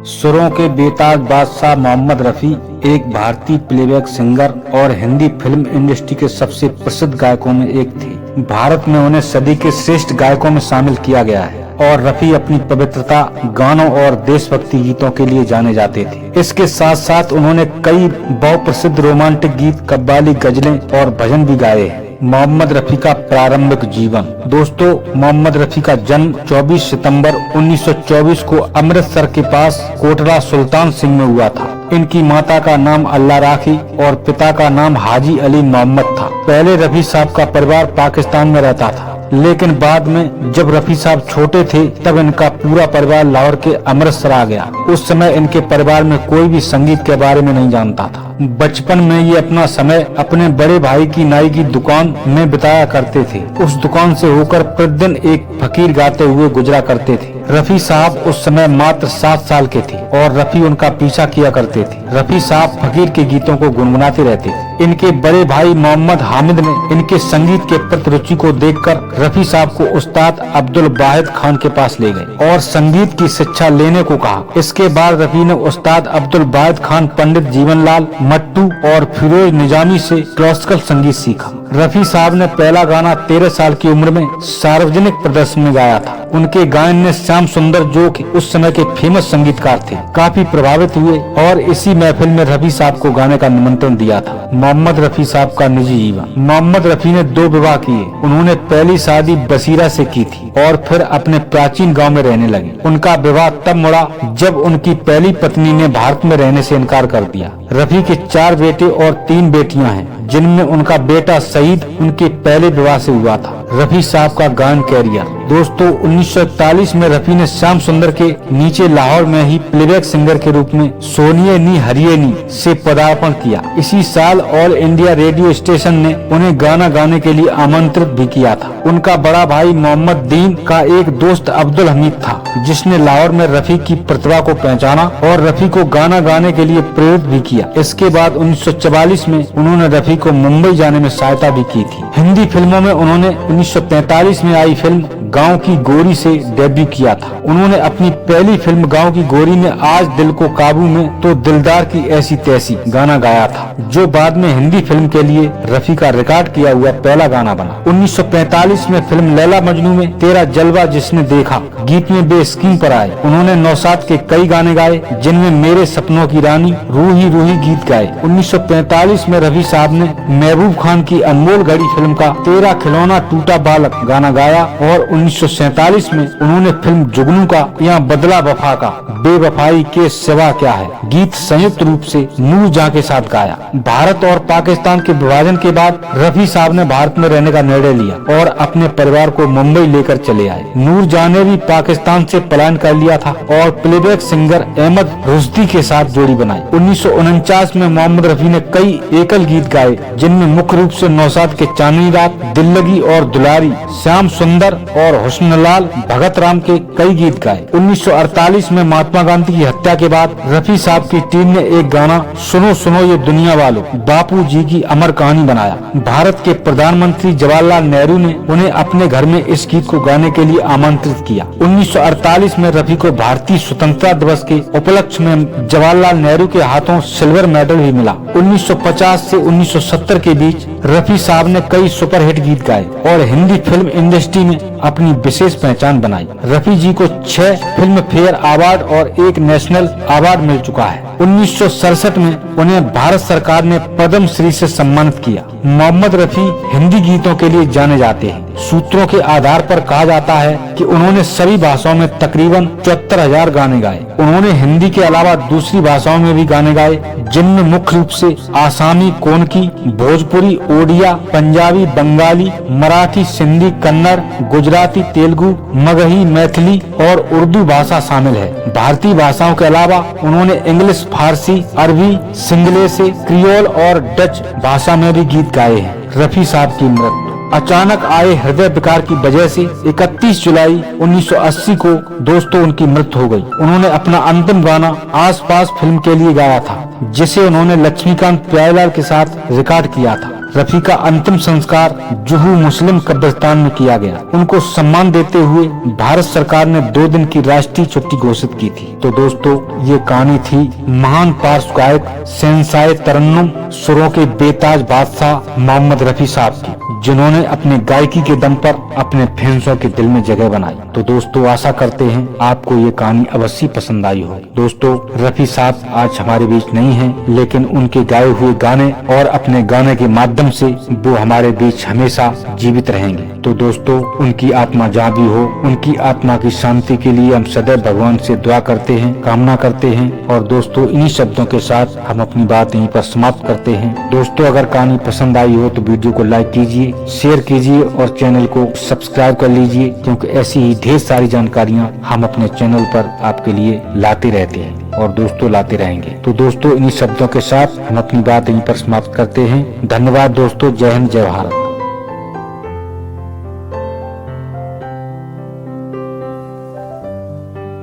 सुरों के बेताज बादशाह मोहम्मद रफ़ी एक भारतीय प्लेबैक सिंगर और हिंदी फिल्म इंडस्ट्री के सबसे प्रसिद्ध गायकों में एक थे। भारत में उन्हें सदी के श्रेष्ठ गायकों में शामिल किया गया है और रफ़ी अपनी पवित्रता, गानों और देशभक्ति गीतों के लिए जाने जाते थे। इसके साथ साथ उन्होंने कई बहुप्रसिद्ध रोमांटिक गीत, कव्वाली, गजलें और भजन भी गाए हैं। मोहम्मद रफ़ी का प्रारंभिक जीवन। दोस्तों, मोहम्मद रफ़ी का जन्म 24 सितंबर 1924 को अमृतसर के पास कोटला सुल्तान सिंह में हुआ था। इनकी माता का नाम अल्लाह राखी और पिता का नाम हाजी अली मोहम्मद था। पहले रफ़ी साहब का परिवार पाकिस्तान में रहता था, लेकिन बाद में जब रफ़ी साहब छोटे थे तब इनका पूरा परिवार लाहौर के अमृतसर आ गया। उस समय इनके परिवार में कोई भी संगीत के बारे में नहीं जानता था। बचपन में ये अपना समय अपने बड़े भाई की नाई की दुकान में बिताया करते थे। उस दुकान से होकर प्रतिदिन एक फकीर गाते हुए गुजरा करते थे। रफ़ी साहब उस समय मात्र 7 साल के थे और रफ़ी उनका पीछा किया करते थे। रफ़ी साहब फकीर के गीतों को गुनगुनाते रहते थे। इनके बड़े भाई मोहम्मद हामिद ने इनके संगीत के प्रति रुचि को देखकर रफ़ी साहब को उस्ताद अब्दुल वाहिद खान के पास ले गए और संगीत की शिक्षा लेने को कहा। इसके बाद रफ़ी ने उस्ताद अब्दुल वाहिद खान, पंडित जीवनलाल मट्टू और फिरोज निजामी से क्लासिकल संगीत सीखा। रफ़ी साहब ने पहला गाना 13 साल की उम्र में सार्वजनिक प्रदर्शन में गाया था। उनके गायन ने श्याम सुंदर, जो कि उस समय के फेमस संगीतकार थे, काफी प्रभावित हुए और इसी महफिल में रफ़ी साहब को गाने का निमंत्रण दिया था। मोहम्मद रफ़ी साहब का निजी जीवन। मोहम्मद रफ़ी ने 2 विवाह किए। उन्होंने पहली शादी बसीरा से की थी और फिर अपने प्राचीन गांव में रहने लगे। उनका विवाह तब मुड़ा जब उनकी पहली पत्नी ने भारत में रहने से इनकार कर दिया। रफ़ी के 4 बेटे और 3 बेटियां हैं, जिनमें उनका बेटा सईद उनके पहले विवाह से हुआ था। रफ़ी साहब का गायन कैरियर। दोस्तों, 1941 में रफ़ी ने श्याम सुंदर के नीचे लाहौर में ही प्लेबैक सिंगर के रूप में सोनिए नी हरिये नी से पदार्पण किया। इसी साल ऑल इंडिया रेडियो स्टेशन ने उन्हें गाना गाने के लिए आमंत्रित भी किया था। उनका बड़ा भाई मोहम्मद दीन का एक दोस्त अब्दुल हमीद था, जिसने लाहौर में रफ़ी की प्रतिभा को पहचाना और रफ़ी को गाना गाने के लिए प्रेरित भी किया। इसके बाद 1944 में उन्होंने रफ़ी को मुंबई जाने में सहायता भी की थी। हिंदी फिल्मों में उन्होंने 1945 में आई फिल्म गांव की गोरी से डेब्यू किया था। उन्होंने अपनी पहली फिल्म गांव की गोरी में आज दिल को काबू में तो दिलदार की ऐसी तैसी गाना गाया था, जो बाद में हिंदी फिल्म के लिए रफ़ी का रिकॉर्ड किया हुआ पहला गाना बना। 1945 में फिल्म लैला मजनू में तेरा जलवा जिसने देखा गीत में बेस्कीम पर आए। उन्होंने नौशाद के कई गाने गाए, जिनमें मेरे सपनों की रानी, रूही रूही गीत गाए। 1945 में रफ़ी साहब ने महबूब खान की अनमोल घड़ी फिल्म का तेरा खिलौना टूटा बालक गाना गाया और 1947 में उन्होंने फिल्म जुगनू का या बदला वफा का बेवफाई के सिवा क्या है गीत संयुक्त रूप से नूर जहां के साथ गाया। भारत और पाकिस्तान के विभाजन के बाद रफ़ी साहब ने भारत में रहने का निर्णय लिया और अपने परिवार को मुंबई लेकर चले आए। नूर जहां ने भी पाकिस्तान से पलायन कर लिया था और प्लेबैक सिंगर अहमद रुश्दी के साथ जोड़ी बनाई। 1949 में मोहम्मद रफ़ी ने कई एकल गीत गाए, जिनमें मुख्य रूप से नौशाद के चांदनी रात, दिल लगी और दुलारी, श्याम सुंदर और हुस्नलाल भगत राम के कई गीत गाए। 1948 में महात्मा गांधी की हत्या के बाद रफ़ी साहब की टीम ने एक गाना सुनो सुनो ये दुनिया वालों बापू जी की अमर कहानी बनाया। भारत के प्रधानमंत्री जवाहरलाल नेहरू ने उन्हें अपने घर में इस गीत को गाने के लिए आमंत्रित किया। 1948 में रफ़ी को भारतीय स्वतंत्रता दिवस के उपलक्ष्य में जवाहरलाल नेहरू के हाथों सिल्वर मेडल भी मिला। 1950 से 1970 के बीच रफ़ी साहब ने कई सुपरहिट गीत गाए और हिंदी फिल्म इंडस्ट्री में अपनी विशेष पहचान बनाई। रफ़ी जी को 6 फिल्म फेयर अवार्ड और 1 नेशनल अवार्ड मिल चुका है। 1967 में उन्हें भारत सरकार ने पद्म श्री से सम्मानित किया। मोहम्मद रफ़ी हिंदी गीतों के लिए जाने जाते हैं। सूत्रों के आधार पर कहा जाता है कि उन्होंने सभी भाषाओं में तकरीबन 74,000 गाने गाए। उन्होंने हिंदी के अलावा दूसरी भाषाओं में भी गाने गाए, जिनमें मुख्य रूप से आसामी, कोनकी, भोजपुरी, ओडिया, पंजाबी, बंगाली, मराठी, सिंधी, कन्नड़, गुजराती, तेलुगु, मगही, मैथिली और उर्दू भाषा शामिल है। भारतीय भाषाओं के अलावा उन्होंने इंग्लिश, फारसी, अरबी, सिंगलेसे, क्रियोल और डच भाषा में भी गीत गाए हैं। रफ़ी साहब की मृत्यु। अचानक आए हृदय विकार की वजह से 31 जुलाई 1980 को दोस्तों उनकी मृत्यु हो गई। उन्होंने अपना अंतिम गाना आस पास फिल्म के लिए गाया था, जिसे उन्होंने लक्ष्मीकांत प्यारेलाल के साथ रिकॉर्ड किया था। रफी का अंतिम संस्कार जुहू मुस्लिम कब्रिस्तान में किया गया। उनको सम्मान देते हुए भारत सरकार ने 2 दिन की राष्ट्रीय छुट्टी घोषित की थी। तो दोस्तों, ये कहानी थी महान पार्श्व गायक शहंशाह तरन्नुम सुरों के बेताज बादशाह मोहम्मद रफी साहब की, जिन्होंने अपने गायकी के दम पर अपने फैंसों के दिल में जगह बनाई। तो दोस्तों, आशा करते हैं आपको ये कहानी अवश्य पसंद आई हो। दोस्तों, रफी साहब आज हमारे बीच नहीं हैं, लेकिन उनके गाए हुए गाने और अपने गाने के माध्यम से वो हमारे बीच हमेशा जीवित रहेंगे। तो दोस्तों, उनकी आत्मा जहाँ भी हो, उनकी आत्मा की शांति के लिए हम सदैव भगवान से दुआ करते हैं, कामना करते हैं। और दोस्तों, इन्हीं शब्दों के साथ हम अपनी बात यहीं पर समाप्त करते हैं। दोस्तों, अगर कहानी पसंद आई हो तो वीडियो को लाइक कीजिए, शेयर कीजिए और चैनल को सब्सक्राइब कर लीजिए, क्योंकि ऐसी ही ढेर सारी जानकारियां हम अपने चैनल पर आपके लिए लाते रहते हैं और दोस्तों लाते रहेंगे। तो दोस्तों, इन्हीं शब्दों के साथ हम अपनी बात यहीं पर समाप्त करते हैं। धन्यवाद दोस्तों। जय हिंद, जय भारत।